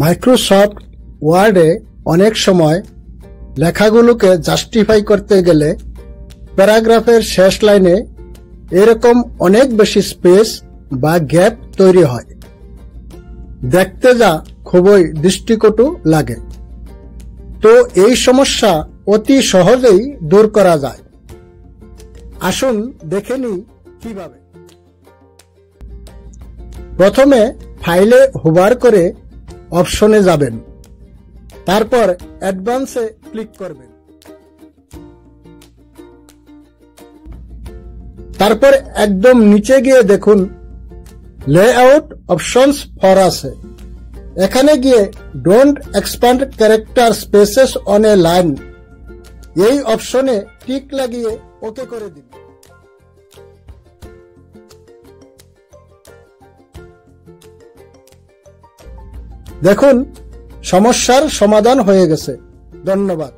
Microsoft ওয়ার্ডে অনেক সময় লেখাগুলোকে জাস্টিফাই করতে গেলে প্যারাগ্রাফের শেষ লাইনে এরকম অনেক বেশি স্পেস বা গ্যাপ তৈরি হয়, দেখতে যা খুবই দৃষ্টিকটু লাগে। তো এই সমস্যা অতি সহজেই দূর করা যায়। আসুন দেখে নিই কিভাবে। প্রথমে ফাইলে হোভার করে অপশনে যাবেন, তারপর অ্যাডভান্সে ক্লিক করবেন। তারপর একদম নিচে গিয়ে দেখুন লেআউট অপশনস ফর আছে। এখানে গিয়ে don't expand character spaces on a line এই অপশনে টিক লাগিয়ে ওকে করে দিন। দেখুন সমস্যার সমাধান হয়ে গেছে। ধন্যবাদ।